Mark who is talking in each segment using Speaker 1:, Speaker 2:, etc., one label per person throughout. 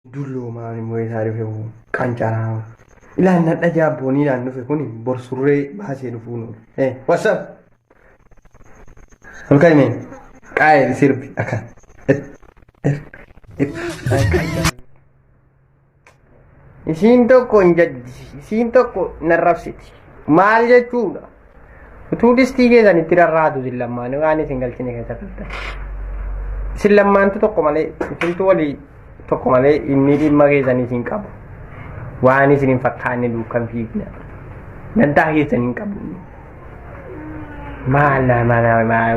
Speaker 1: Dullo maali mo'ee isaa dhufee qancaraa. Ilaan nadha jaabboonii naan dhufe kuni borsurree baasee dhufuun oolu. What's up? Olkaa himee qaa'ee sirbi akka. Isiin tokko hin jajji, isiin tokko narrabsiti. Maal jechuudha? Utuu distii keessan itti rarraatu isin lammaan waan isin galchine keessa turtan. Isin lammaantu tokko malee, isintu walii tokko malee inni dhimma keessan isin qabu. Waan isin hin fakkaanne duukan fiigna. Dantaa keessan hin qabu. Maal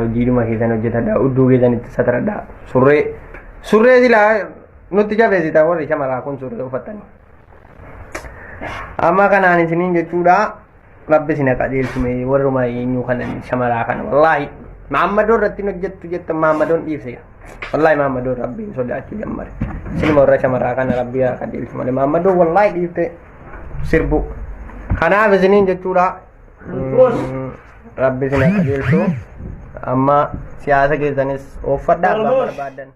Speaker 1: hojiidhuma keessan hojjetadha. Udduu keessan itti sataradha. Surree silaa nutti jabeessita warri shamaraa kun surree uffatanii. Amma kanaan isiniin jechuudha. Rabbi isin qajeelchume warruma eenyu kanan shamaraa kana wallaahi Maammadoon irratti hojjettu jettan Maammadoon dhiibse. Wallaahi Maammadoon Rabbi sodaachuu jammare. Isinuma warra shamaraa kana Rabbi qajeelchu malee Maammadoon wallaahi dhiibte sirbu. Kanaaf isiniin jechuudha. Rabbi isin qajeelchu. Amma siyaasa keessanis uffadhaa barbaadan.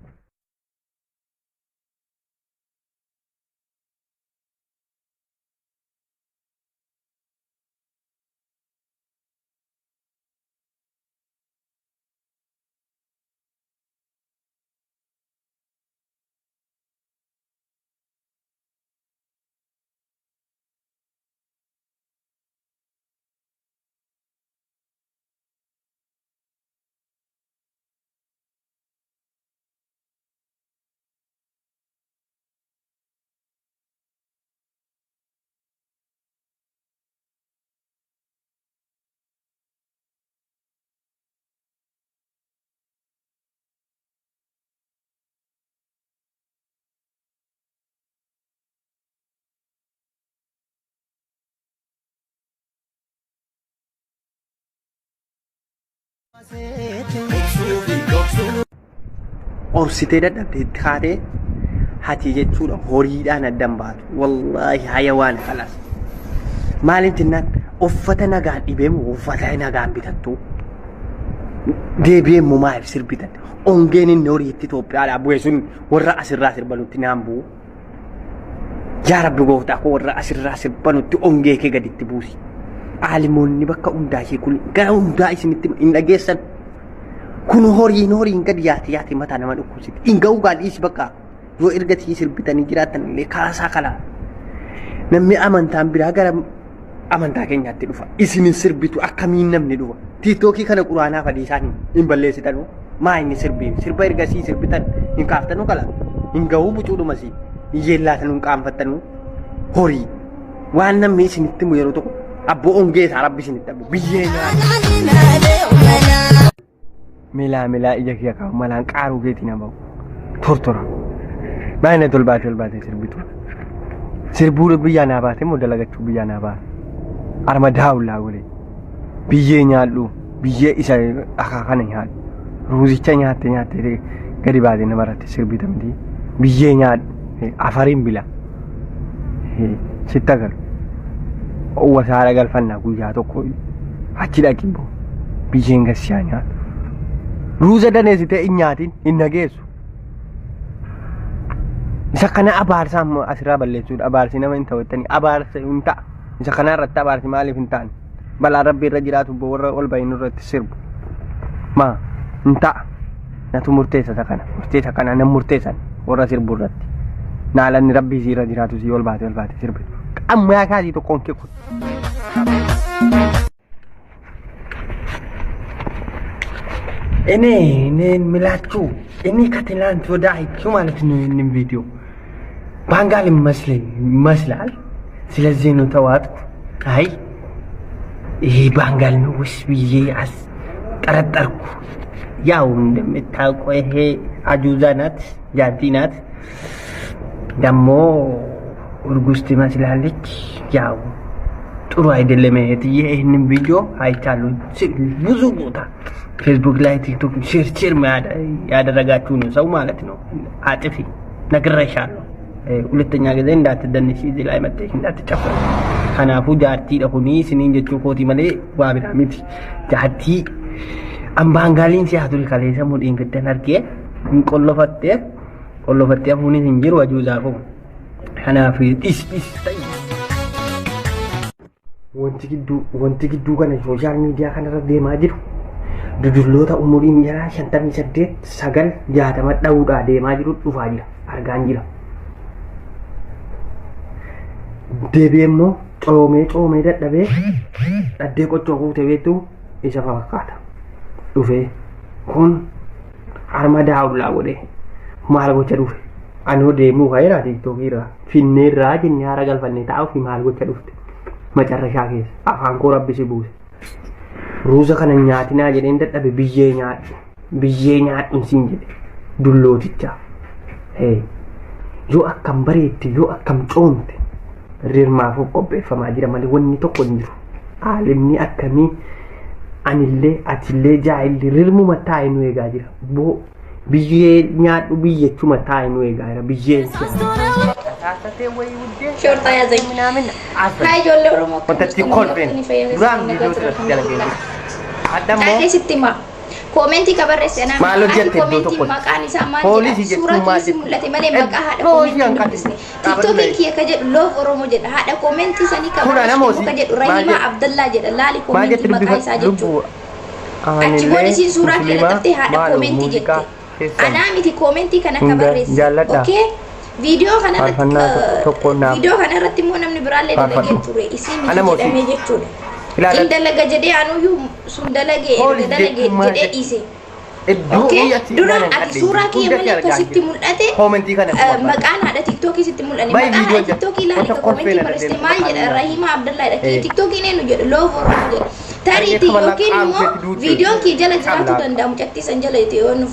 Speaker 1: Orsitee dadhabdee itti kaatee hati jechuudha horiidhaan addan baatu. Wallaahi hayawaan kalas. Maaliif jennaan uffata nagaan dhibeemu uffata nagaan bitattu. Deebi'eemmoo maaliif sirbitan? Ongeen inni horiitti Itoophiyaadhaa bu'e sun warra asirraa sirbanutti naan bu'u. Yaa Rabbi gooftaa koo warra asirraa sirbanutti ongee kee gaditti buusi. Aalimoonni bakka hundaa ishee kun gara hundaa isinitti hin dhageessan. Kun horiin gadi yaati mataa nama dhukkubsiti. Hin ga'uu gaadhiisi bakka yoo ergatii sirbitanii jiraatan illee kaasaa kalaa. Namni amantaan biraa gara amantaa keenyaatti dhufa. Isinin sirbitu akkamiin namni dhufa. Tiiktookii kana quraanaa fadhiisaan hin balleessitanu. Maa inni sirbiin sirba ergasii sirbitan hin kaaftanu kala. Hin ga'uu bucuudhumasii. Hin yeellaatan hin qaanfattanu. Horii waan namni isinitti himu yeroo tokko abboo ongee isaa Rabbi isinitti dhabu biyyee nyaata. Milaa ija kiyya qabu malaan qaaruu keetii nama tortora. Baay'ina tolbaatee sirbitu. Sirbuu biyyaa naa baate moo dalagachuu biyyaa naa baate. Arma daawullaa golee. Biyyee nyaadhu biyyee isa akaakana nyaadhu. Ruuzicha nyaattee gadi baatee namarratti sirbitamti. Biyyee nyaadhu afariin bila. Sitta galu. Wasaara galfannaa guyyaa tokko achi dhaqin boo biyyeen gassiyaa nyaatu. Ruuza daneessitee hin nyaatin hin nageessu. Isa kana abaarsa asirraa balleessuudha. Abaarsi nama hin ta'uttani abaarsa hin ta'a. Isa kana irratti abaarsi maaliif hin taane? Balaa Rabbi irra jiraatu warra ol bahin irratti sirbu. Maa hin ta'a. Natu murteessa kana. Murteessa kana nan murteessan warra sirbu irratti. Naalanni Rabbi isii irra jiraatu sii ol baate sirbu. Amma yaa kaasii tokkoon kee kun. Ini milachu. Ini katilan sudah itu malah ini video. Banggal maslal. Selesai nutawat. Hai. Banggal nus biye as karakterku. Yau እንደምታውቀው ይሄ አጁዛ ናት ጃንቲ ናት ደግሞ እርጉዝ ትመስላለች ያው ጥሩ አይደለም ይሄንን ቪዲዮ አይቻለሁ ብዙ ቦታ ፌስቡክ ላይ ቲክቶክ ሼር ያደረጋችሁ ነው ሰው ማለት ነው አጥፊ ነግሬሻለሁ ሁለተኛ ጊዜ እንዳትደንሺ እዚህ ላይ መጥተሽ እንዳትጨፈር ከናፉ ጃርቲ ለሁኒ ስኒን ጀቹ ኮቲ መሌ ዋብራሚት ጃርቲ Ambanggalin siya tuloy kalesa mo din ganda narke kollofatte afunin hinjir wajuza ko Kanaaf dhis ta'e. Wanti gidduu kana sooshaal miidiyaa kanarra deemaa jiru dudulloota umuriin jaraa 58 960 dha'uudhaa deemaa jiru dhufaa jira argaan jira. Deebi'ee immoo coomee dadhabee dhaddee qochoo kuutee beektu isa fakkaata dhufee kun harma daawulaa godhee maal gocha dhufe anoo deemuu ka'eera tiktookiirraa finneerraa jennee haara galfannee taa'uuf maal gocha dhufte macarrashaa keessa afaan koo rabbisi buuse ruuza kana nyaatinaa jedheen dadhabe biyyee nyaadhuun siin jedhe dullooticha yoo akkam bareetti yoo akkam coomte rirmaaf qopheeffamaa jira malee wanni tokko hin jiru aalimni akkamii anillee atillee jaahilli rirmuma taa'e nu eegaa jira boo biyyee nyaadhu biyyechuma taa'e nu eegaa jira biyyeen
Speaker 2: Shorta ya zai minamin kai jolle oromo
Speaker 1: kontatti kolfen duraan video irratti dalagee adda mo
Speaker 2: sittima commenti kabarreesse ana
Speaker 1: maalo jette iddoo tokko
Speaker 2: maqaan isaa maal jedha suuraa mul'ate malee maqaa haadha commenti tiktok kiya ka jedhu loof oromo jedha haadha commenti sanii kabarreesse ka jedhu Rahima Abdullah jedha laali commenti maqaa isaa jechuudha achi booda siin suuraa kee laxaftee haadha commenti jette anaa miti commenti kana kabarreesse okay video kanarratti immoo namni biraallee dalagee ture isii miti jedhamee jechuudha in dalaga jedhee anuyyuu sun dalagee jedhee dhiise duraan ati suuraa kiyya malee akkasitti mul'ate maqaan haadha tiktokii sitti mul'ane maqaan haadha tiktokii ilaali komentii barreessite maal jedha Rahima Abdullah dha tiktokiin eenyu jedhu loof oromoo jedha tariitii yookiin immoo viidiyoon kiyya jala jiraachuu danda'a mucattii san jala yoo nu